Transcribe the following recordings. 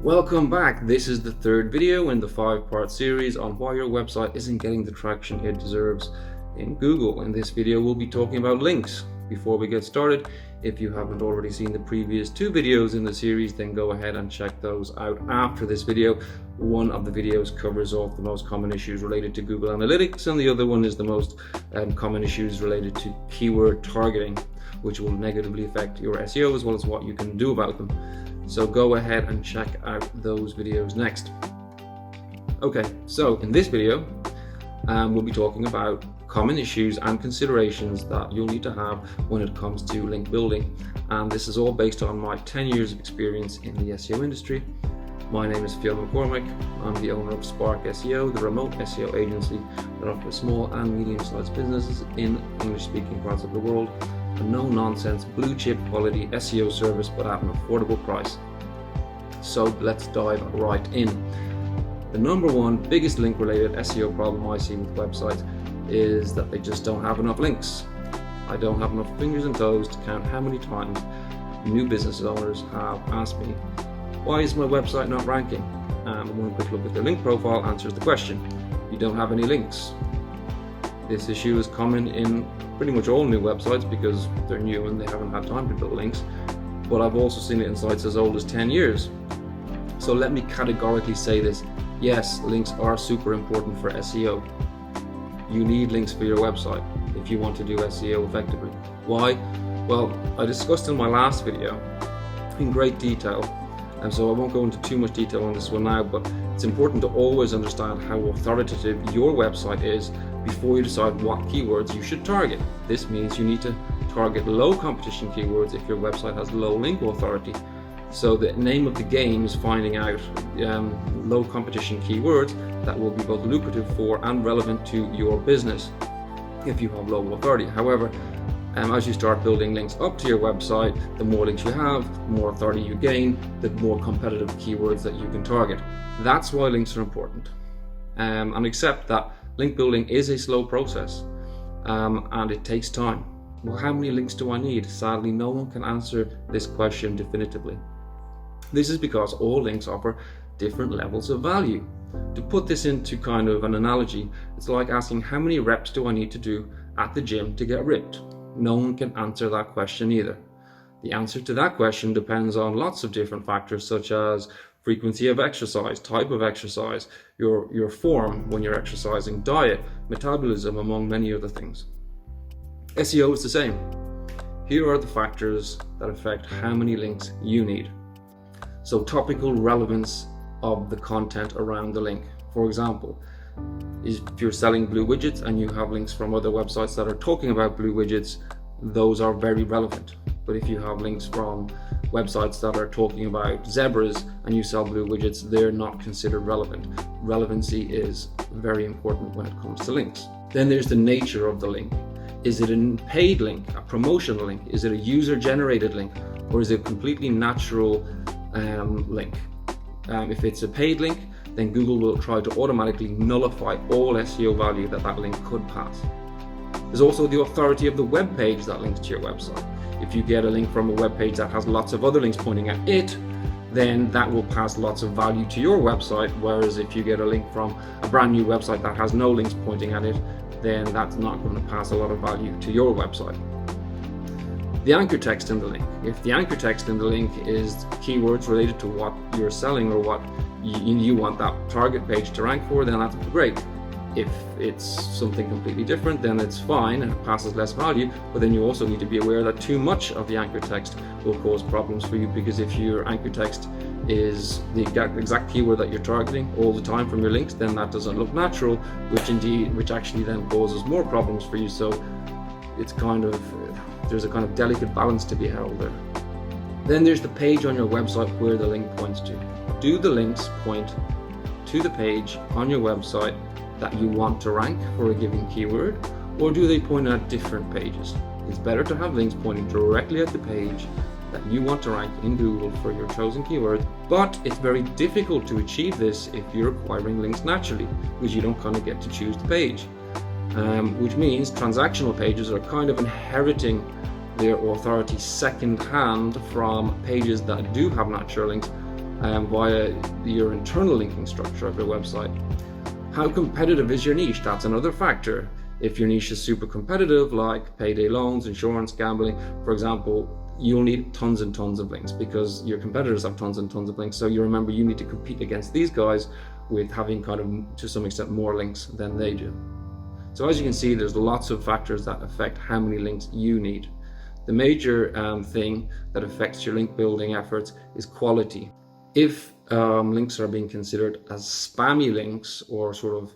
Welcome back. This is the third video in the 5-part series on why your website isn't getting the traction it deserves in Google. In this video, we'll be talking about links. Before we get started, if you haven't already seen the previous 2 videos in the series, then go ahead and check those out after this video. One of the videos covers off the most common issues related to Google Analytics, and the other one is the most common issues related to keyword targeting, which will negatively affect your SEO as well as what you can do about them. So go ahead and check out those videos next. Okay, so in this video, we'll be talking about common issues and considerations that you'll need to have when it comes to link building. And this is all based on my 10 years of experience in the SEO industry. My name is Phil McCormick. I'm the owner of Spark SEO, the remote SEO agency that offers small and medium-sized businesses in English-speaking parts of the world a no-nonsense, blue-chip quality SEO service but at an affordable price. So let's dive right in. The number one biggest link-related SEO problem I see with websites is that they just don't have enough links. I don't have enough fingers and toes to count how many times new business owners have asked me, why is my website not ranking? And one quick look at their link profile answers the question. You don't have any links. This issue is common in pretty much all new websites because they're new and they haven't had time to build links, but I've also seen it in sites as old as 10 years. So let me categorically say this: yes, links are super important for SEO. You need links for your website if you want to do SEO effectively. Why? Well, I discussed in my last video in great detail, and so I won't go into too much detail on this one now, but it's important to always understand how authoritative your website is before you decide what keywords you should target. This means you need to target low competition keywords if your website has low link authority. So the name of the game is finding out low competition keywords that will be both lucrative for and relevant to your business if you have low authority. However, as you start building links up to your website, the more links you have, the more authority you gain, the more competitive keywords that you can target. That's why links are important. And accept that link building is a slow process and it takes time. Well, how many links do I need? Sadly, no one can answer this question definitively. This is because all links offer different levels of value. To put this into kind of an analogy, it's like asking how many reps do I need to do at the gym to get ripped? No one can answer that question either. The answer to that question depends on lots of different factors such as frequency of exercise, type of exercise, your form when you're exercising, diet, metabolism, among many other things. SEO is the same. Here are the factors that affect how many links you need. So topical relevance of the content around the link. For example, if you're selling blue widgets and you have links from other websites that are talking about blue widgets, those are very relevant. But if you have links from websites that are talking about zebras and you sell blue widgets, they're not considered relevant. Relevancy is very important when it comes to links. Then there's the nature of the link. Is it a paid link, a promotional link? Is it a user-generated link? Or is it a completely natural link? If it's a paid link, then Google will try to automatically nullify all SEO value that link could pass. There's also the authority of the web page that links to your website. If you get a link from a web page that has lots of other links pointing at it, then that will pass lots of value to your website, whereas if you get a link from a brand new website that has no links pointing at it, then that's not going to pass a lot of value to your website. The anchor text in the link. If the anchor text in the link is keywords related to what you're selling or what you want that target page to rank for, then that's great. If it's something completely different, then it's fine and it passes less value, but then you also need to be aware that too much of the anchor text will cause problems for you, because if your anchor text is the exact keyword that you're targeting all the time from your links, then that doesn't look natural, which actually then causes more problems for you. So it's there's a kind of delicate balance to be held there. Then there's the page on your website where the link points to. Do the links point to the page on your website that you want to rank for a given keyword, or do they point at different pages? It's better to have links pointing directly at the page that you want to rank in Google for your chosen keyword, but it's very difficult to achieve this if you're acquiring links naturally, because you don't kind of get to choose the page. Which means transactional pages are kind of inheriting their authority second hand from pages that do have natural links, via your internal linking structure of your website. How competitive is your niche? That's another factor. If your niche is super competitive, like payday loans, insurance, gambling, for example, you'll need tons and tons of links because your competitors have tons and tons of links. So you remember you need to compete against these guys with having kind of, to some extent, more links than they do. So as you can see, there's lots of factors that affect how many links you need. The major thing that affects your link building efforts is quality. If links are being considered as spammy links or sort of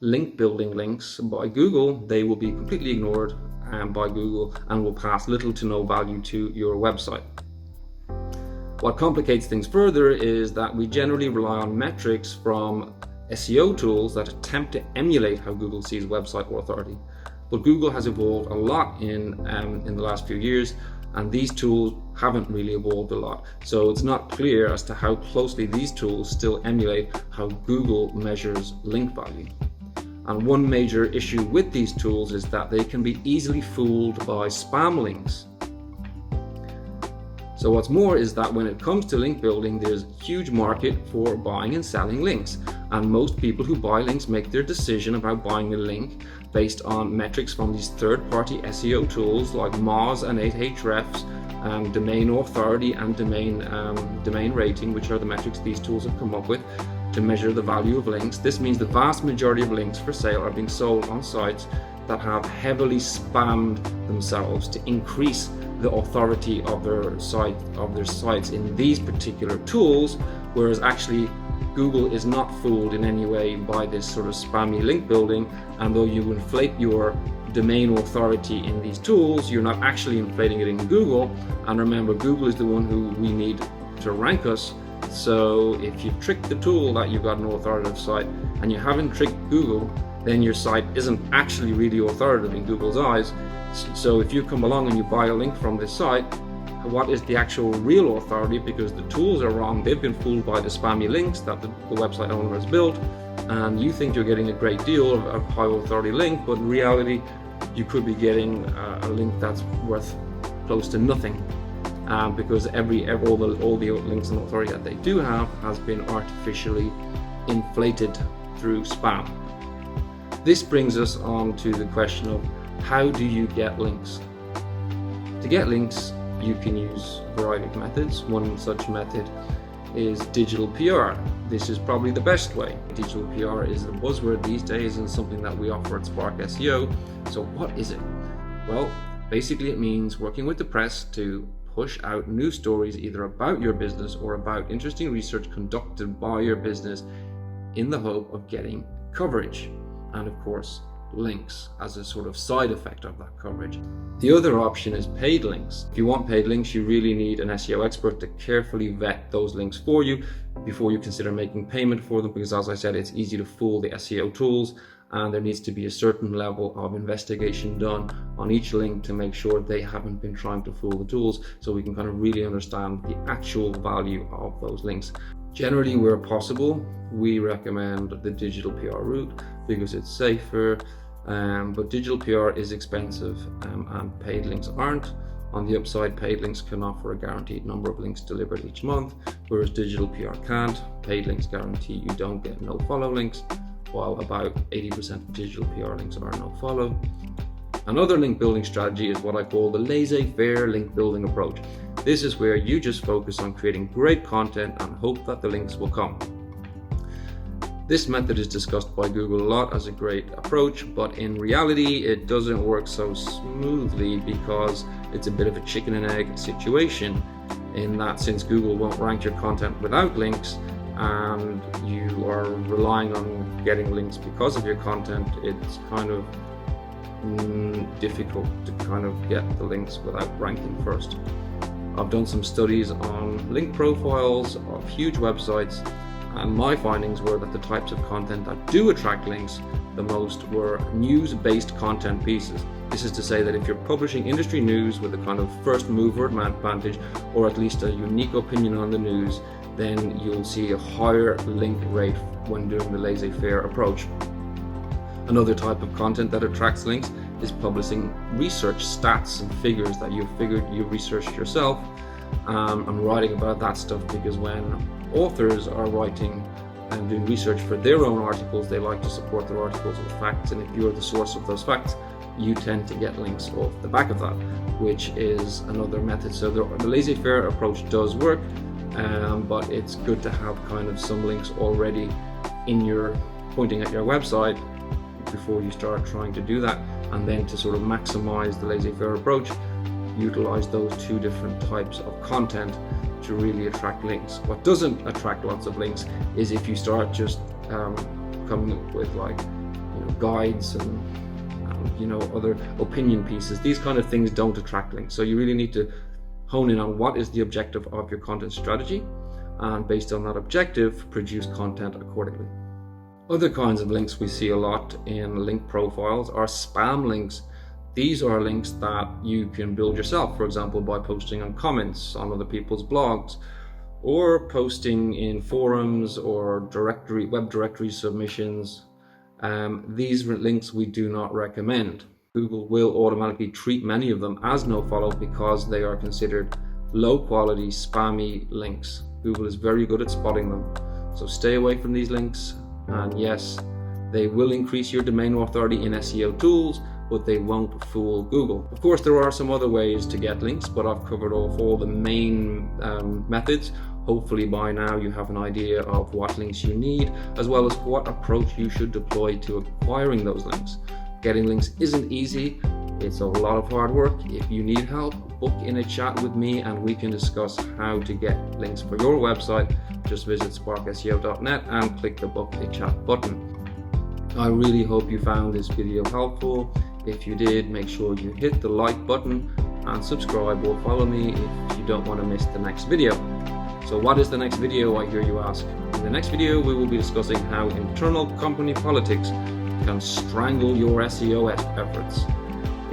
link building links by Google, they will be completely ignored by Google and will pass little to no value to your website. What complicates things further is that we generally rely on metrics from SEO tools that attempt to emulate how Google sees website authority. But Google has evolved a lot in the last few years, and these tools haven't really evolved a lot. So it's not clear as to how closely these tools still emulate how Google measures link value. And one major issue with these tools is that they can be easily fooled by spam links. So what's more is that when it comes to link building, there's a huge market for buying and selling links. And most people who buy links make their decision about buying a link based on metrics from these third-party SEO tools like Moz and Ahrefs, domain authority and domain rating, which are the metrics these tools have come up with to measure the value of links. This means the vast majority of links for sale are being sold on sites that have heavily spammed themselves to increase the authority of their sites in these particular tools, whereas actually Google is not fooled in any way by this sort of spammy link building. And though you inflate your domain authority in these tools, you're not actually inflating it in Google. And remember, Google is the one who we need to rank us. So if you've tricked the tool that you've got an authoritative site and you haven't tricked Google, then your site isn't actually really authoritative in Google's eyes. So if you come along and you buy a link from this site, what is the actual real authority? Because the tools are wrong. They've been fooled by the spammy links that the website owner has built, and you think you're getting a great deal of a high authority link, but in reality you could be getting a link that's worth close to nothing, because all the links and authority that they do have has been artificially inflated through spam. This brings us on to the question of how do you get links? To get links, you can use a variety of methods. One such method is digital PR. This is probably the best way. Digital PR is the buzzword these days and something that we offer at Spark SEO. So what is it? Well, basically it means working with the press to push out news stories either about your business or about interesting research conducted by your business in the hope of getting coverage. And of course, links as a sort of side effect of that coverage. The other option is paid links. If you want paid links, you really need an SEO expert to carefully vet those links for you before you consider making payment for them, because as I said, it's easy to fool the SEO tools, and there needs to be a certain level of investigation done on each link to make sure they haven't been trying to fool the tools, so we can kind of really understand the actual value of those links. Generally, where possible, we recommend the digital PR route because it's safer, but digital PR is expensive and paid links aren't. On the upside, paid links can offer a guaranteed number of links delivered each month, whereas digital PR can't. Paid links guarantee you don't get no follow links, while about 80% of digital PR links are no follow. Another link building strategy is what I call the laissez-faire link building approach. This is where you just focus on creating great content and hope that the links will come. This method is discussed by Google a lot as a great approach, but in reality it doesn't work so smoothly because it's a bit of a chicken and egg situation, in that since Google won't rank your content without links and you are relying on getting links because of your content, it's kind of difficult to kind of get the links without ranking first. I've done some studies on link profiles of huge websites, and my findings were that the types of content that do attract links the most were news-based content pieces. This is to say that if you're publishing industry news with a kind of first mover advantage, or at least a unique opinion on the news, then you'll see a higher link rate when doing the laissez-faire approach. Another type of content that attracts links is publishing research stats and figures that you've researched yourself. I'm writing about that stuff because when authors are writing and doing research for their own articles, they like to support their articles with facts, and if you're the source of those facts, you tend to get links off the back of that, which is another method. So the laissez-faire approach does work, but it's good to have kind of some links already in your pointing at your website before you start trying to do that. And then to sort of maximize the laissez-faire approach, utilize those two different types of content to really attract links. What doesn't attract lots of links is if you start just coming up with guides and other opinion pieces. These kind of things don't attract links. So you really need to hone in on what is the objective of your content strategy, and based on that objective, produce content accordingly. Other kinds of links we see a lot in link profiles are spam links. These are links that you can build yourself, for example, by posting on comments on other people's blogs, or posting in forums or web directory submissions. These links we do not recommend. Google will automatically treat many of them as nofollow because they are considered low quality, spammy links. Google is very good at spotting them. So stay away from these links. And yes, they will increase your domain authority in SEO tools, but they won't fool Google. Of course, there are some other ways to get links, but I've covered off all the main methods. Hopefully by now you have an idea of what links you need, as well as what approach you should deploy to acquiring those links. Getting links isn't easy. It's a lot of hard work. If you need help, book in a chat with me and we can discuss how to get links for your website. Just visit sparkseo.net and click the book a chat button. I really hope you found this video helpful. If you did, make sure you hit the like button and subscribe or follow me if you don't want to miss the next video. So what is the next video, I hear you ask? In the next video, we will be discussing how internal company politics can strangle your SEO efforts.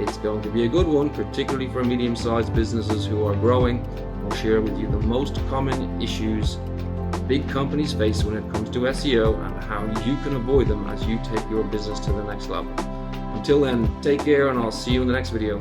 It's going to be a good one, particularly for medium-sized businesses who are growing. I'll share with you the most common issues big companies face when it comes to SEO and how you can avoid them as you take your business to the next level. Until then, take care and I'll see you in the next video.